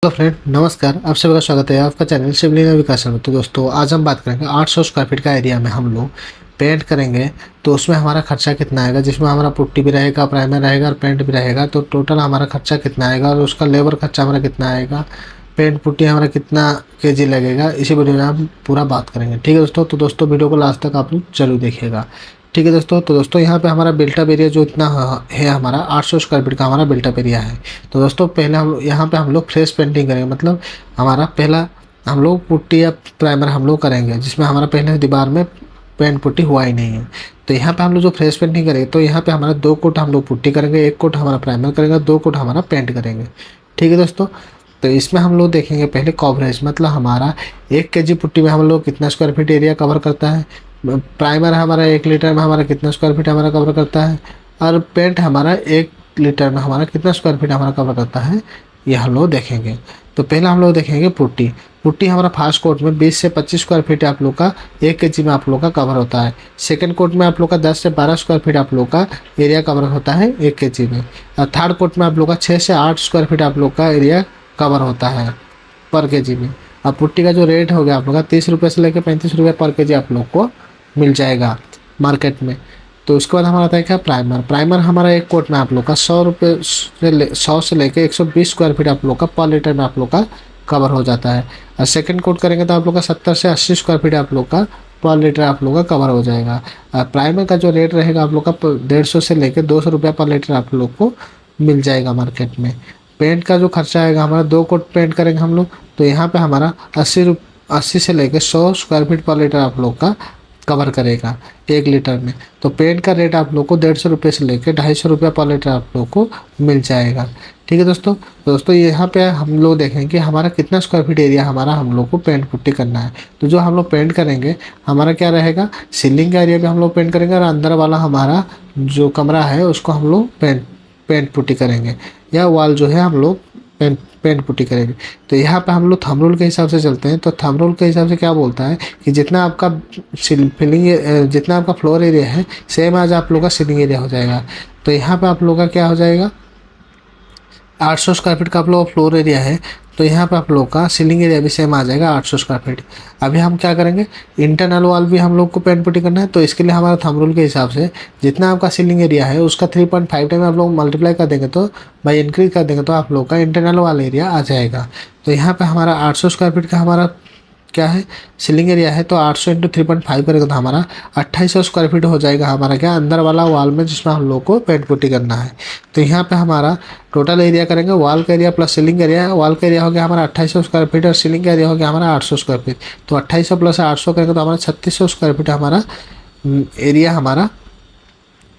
Hello friend, नमस्कार। आप सभी का स्वागत है आपका चैनल शिवलीला विकास में। तो दोस्तों, आज हम बात करेंगे 800 स्क्वायर फीट का एरिया में हम लोग पेंट करेंगे तो उसमें हमारा खर्चा कितना आएगा, जिसमें हमारा पुट्टी भी रहेगा, प्राइमर रहेगा और पेंट भी रहेगा। तो टोटल हमारा खर्चा कितना आएगा और उसका लेबर खर्चा हमारा कितना आएगा, पेंट पुट्टी हमारा कितना केजी लगेगा, इसी वीडियो में हम पूरा बात करेंगे। ठीक है दोस्तों, तो दोस्तों वीडियो को लास्ट तक आप लोग जरूर देखिएगा। ठीक है दोस्तों, तो दोस्तों यहाँ पे हमारा बिल्टअप एरिया जो इतना है, हमारा 800 स्क्वायर फीट का हमारा बिल्टअप एरिया है। तो दोस्तों पहले हम यहाँ पे हम लोग फ्रेश पेंटिंग करेंगे, मतलब हमारा पहला हम लोग पुट्टी या प्राइमर हम लोग करेंगे, जिसमें हमारा पहले दीवार में पेंट पुट्टी हुआ ही नहीं है। तो यहाँ पे हम लोग जो फ्रेश पेंटिंग करेंगे, तो यहाँ पे हमारा 2 कोट हम लोग पुट्टी करेंगे, 1 कोट हमारा प्राइमर करेंगे, 2 कोट हमारा पेंट करेंगे। ठीक है दोस्तों, तो इसमें हम लोग देखेंगे पहले कवरेज, मतलब हमारा 1 केजी पुट्टी में हम लोग कितना स्क्वायर फीट एरिया कवर करता है, प्राइमर हमारा 1 लीटर में हमारा कितना स्क्वायर फीट हमारा कवर करता है, और पेंट हमारा 1 लीटर में हमारा कितना स्क्वायर फीट हमारा कवर करता है, ये हम लोग देखेंगे। तो पहले हम लोग देखेंगे पुट्टी। पुट्टी हमारा फर्स्ट कोट में 20 से 25 स्क्वायर फीट आप लोग का 1 केजी में आप लोग का कवर होता है। सेकंड कोट में आप लोग का 10 से 12 स्क्वायर फीट आप लोग का एरिया कवर होता है 1 केजी में। और थर्ड कोट में आप लोग का 6 से 8 स्क्वायर फीट आप लोग का एरिया कवर होता है पर केजी में। अब पुट्टी का जो रेट हो गया आप लोग का 30 रुपये से लेकर 35 रुपये पर केजी आप लोग को मिल जाएगा मार्केट में। तो उसके बाद हमारा आता है क्या, प्राइमर। प्राइमर हमारा 1 कोट में आप लोग का 100 से लेकर 120 स्क्वायर फीट आप लोग का पर लीटर में आप लोग का कवर हो जाता है। और सेकंड कोट करेंगे तो आप लोग का 70 से 80 स्क्वायर फीट आप लोग का पर लीटर आप लोग का कवर हो जाएगा। प्राइमर का जो रेट रहेगा आप लोग का 150 से लेकर 200 रुपये पर लीटर आप लोग को मिल जाएगा मार्केट में। पेंट का जो खर्चा आएगा हमारा 2 कोट पेंट करेंगे हम लोग, तो यहाँ पे हमारा 80 से लेकर 100 स्क्वायर फीट पर लीटर आप लोग का कवर करेगा 1 लीटर में। तो पेंट का रेट आप लोग को 150 रुपये से लेकर 250 रुपये पर लीटर आप लोग को मिल जाएगा। ठीक है दोस्तों, यहाँ पे हम लोग देखेंगे कि हमारा कितना स्क्वायर फीट एरिया हमारा हम लोग को पेंट पुट्टी करना है। तो जो हम लोग पेंट करेंगे हमारा क्या रहेगा, सीलिंग का एरिया भी हम लोग पेंट करेंगे, और अंदर वाला हमारा जो कमरा है उसको हम लोग पेंट पुट्टी करेंगे, या वॉल जो है हम लोग पेंट पुट्टी करेंगे। तो यहाँ पे हम लोग थंब रूल के हिसाब से चलते हैं। तो थंब रूल के हिसाब से क्या बोलता है कि जितना आपका जितना आपका फ्लोर एरिया है सेम आज आप लोग का सीलिंग एरिया हो जाएगा। तो यहाँ पे आप लोग का क्या हो जाएगा, 800 स्क्वायर फीट का आप लोग फ्लोर एरिया है, तो यहाँ पे आप लोग का सीलिंग एरिया भी सेम आ जाएगा 800 स्क्वायर फीट। अभी हम क्या करेंगे, इंटरनल वॉल भी हम लोग को पेंट पुट्टी करना है। तो इसके लिए हमारा थंब रूल के हिसाब से जितना आपका सीलिंग एरिया है उसका 3.5 टाइम आप लोग मल्टीप्लाई कर देंगे, तो बाई इंक्रीज कर देंगे, तो आप लोग का इंटरनल वॉल एरिया आ जाएगा। तो यहाँ पे हमारा 800 स्क्वायर फीट का हमारा क्या है, सीलिंग एरिया है, तो 800 इंटू 3.5 करेगा तो हमारा 2800 स्क्वायर फीट हो जाएगा हमारा क्या, अंदर वाला वॉल में जिसमें हम लोग को पेंट पुट्टी करना है। तो यहाँ पे हमारा टोटल एरिया करेंगे, वॉल का area plus ceiling area. Wall का एरिया हो गया हमारा 2800 स्क्वायर फीट और सीलिंग का एरिया हो गया हमारा 800 स्क्वायर फीट। तो 2800 प्लस 800 करेंगे तो हमारा 3600 स्क्वायर फीट हमारा एरिया हमारा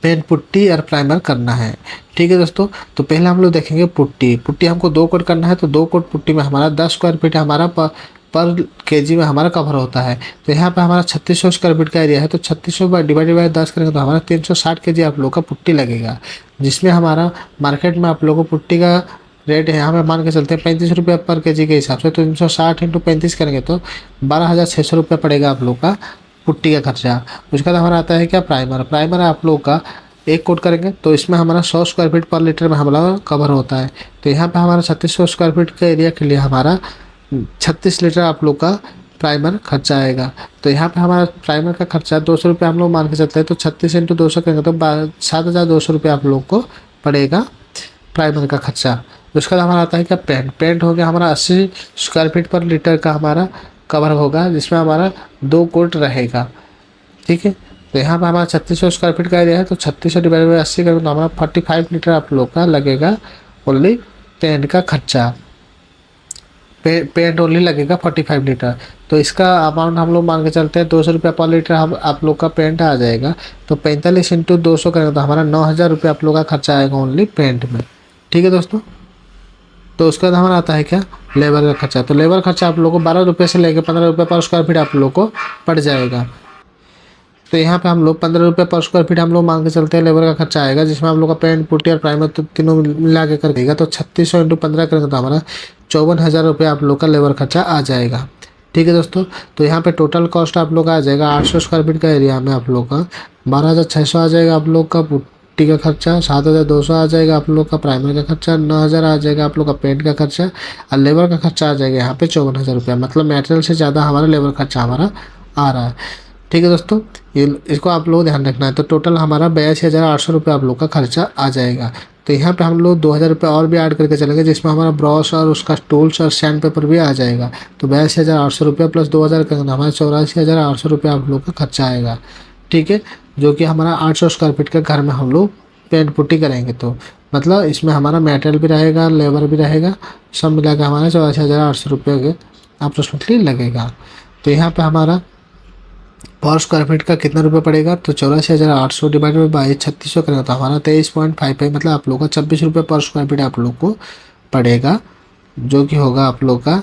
पेंट पुट्टी और प्राइमर करना है। ठीक है दोस्तों, तो पहले हम लोग देखेंगे पुट्टी। पुट्टी हमको 2 कोट करना है, तो 2 कोट पुट्टी में हमारा 10 स्क्वायर फीट हमारा पर केजी में हमारा कवर होता है। तो यहाँ पे हमारा 3600 स्क्वायर फीट का एरिया है, तो 3600 डिवाइडेड बाय 10 करेंगे तो हमारा 360 केजी आप लोग का पुट्टी लगेगा, जिसमें हमारा मार्केट में आप लोगों को पुट्टी का रेट है यहाँ पे मान के चलते हैं 35 रुपये पर केजी के हिसाब से। तो 360 इंटू 35 करेंगे तो 12,600 रुपये पड़ेगा आप लोग का पुट्टी का खर्चा। उसके बाद हमारा आता है क्या, प्राइमर। प्राइमर आप लोग का 1 कोट करेंगे तो इसमें हमारा 100 स्क्वायर फीट पर लीटर में हमारा कवर होता है। तो यहाँ पे हमारा 3600 स्क्वायर फीट के एरिया के लिए हमारा 36 लीटर आप लोग का प्राइमर खर्चा आएगा। तो यहाँ पे हमारा प्राइमर का खर्चा 200 रुपये हम लोग मान के चलते हैं, तो 36 इंटू 200 करेंगे तो 7200 रुपये आप लोग को पड़ेगा प्राइमर का खर्चा। उसके बाद हमारा आता है क्या, पेंट। पेंट हो गया हमारा 80 स्क्वायर फीट पर लीटर का हमारा कवर होगा, जिसमें हमारा 2 कोट रहेगा। ठीक है, तो यहाँ पे हमारा 3600 स्क्वायर फीट का एरिया है, तो 3600 डिवाइड बाई 80 करेंगे तो हमारा 45 लीटर आप लोग का लगेगा ओनली पेंट का खर्चा। पेंट ओनली लगेगा 45 लीटर। तो इसका अमाउंट हम लोग मान के चलते हैं 200 रुपये पर लीटर हम आप लोग का पेंट आ जाएगा। तो 45 इंटू 200 करेंगे तो हमारा 9000 रुपये आप लोग का खर्चा आएगा ओनली पेंट में। ठीक है दोस्तों, तो उसके बाद हमारा आता है क्या, लेबर का खर्चा। तो लेबर खर्चा आप लोग को 12 रुपये से लेकर 15 रुपये पर स्क्वायर फीट आप लोग को पड़ जाएगा। तो यहाँ पे हम लोग 15 रुपये पर स्क्वायर फीट हम लोग मान के चलते हैं लेबर का खर्चा आएगा, जिसमें हम लोग का पेंट पुट्टी और प्राइमर तो तीनों मिला के कर देगा। तो 3600 इंटू 15 करेंगे तो हमारा 54,000 रुपये आप लोग का लेबर खर्चा आ जाएगा। ठीक है दोस्तों, तो यहाँ पे टोटल कॉस्ट आप लोग का आ जाएगा 800 स्क्वायर फीट का एरिया में आप लोग का 12,600 आ जाएगा आप लोग का पुट्टी का खर्चा 7,200 आ जाएगा आप लोग का, प्राइमर का खर्चा 9,000 आ जाएगा आप लोग का, पेंट का खर्चा और लेबर का खर्चा आ जाएगा यहाँ पे 54,000 रुपया। मतलब मटेरियल से ज़्यादा हमारा लेबर खर्चा हमारा आ रहा है। ठीक है दोस्तों, ये इसको आप लोग ध्यान रखना है। तो टोटल हमारा 82,800 रुपये आप लोग का खर्चा आ जाएगा। तो यहाँ पे हम लोग 2,000 रुपये और भी ऐड करके चलेंगे, जिसमें हमारा ब्रश और उसका टूल्स और सैंड पेपर भी आ जाएगा। तो 82,800 रुपये प्लस 2,000 करना हमारा 84,800 रुपये आप लोग का खर्चा आएगा। ठीक है, जो कि हमारा 800 स्क्वायर फीट का घर में हम लोग पेंट पुट्टी करेंगे। तो मतलब इसमें हमारा मेटेरियल भी रहेगा, लेबर भी रहेगा, सब मिला के हमारा 84,800 रुपये के अप्रोक्सीमेटली लगेगा। तो यहाँ पे हमारा पर स्क्वायर फीट का कितना रुपये पड़ेगा, तो 84,800 डिवाइडेड बाई 3600 करेगा तो हमारा 23.55 मतलब आप लोग का 26 रुपये पर स्क्वायर फीट आप लोग को पड़ेगा, जो कि होगा आप लोग का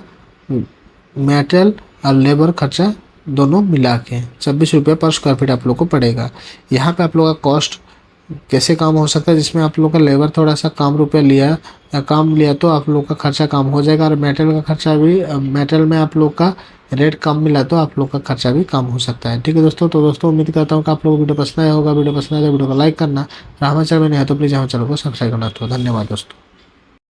मेटेरियल और लेबर खर्चा दोनों मिला के 26 रुपये पर स्क्वायर फीट आप लोग को पड़ेगा। यहाँ पे आप लोग का कॉस्ट कैसे काम हो सकता है, जिसमें आप लोग का लेबर थोड़ा सा कम रुपये लिया या कम लिया तो आप लोग का खर्चा कम हो जाएगा, और मेटेरियल का खर्चा भी, मेटेरियल में आप लोग का रेट कम मिला तो आप लोग का खर्चा भी कम हो सकता है। ठीक है दोस्तों, तो दोस्तों उम्मीद करता हूँ कि आप लोगों को वीडियो पसंद आया होगा। वीडियो पसंद आया तो वीडियो को लाइक करना, और हमारे चैनल में नहीं है तो प्लीज़ हमारे चैनल को सब्सक्राइब करना। तो धन्यवाद दोस्तों।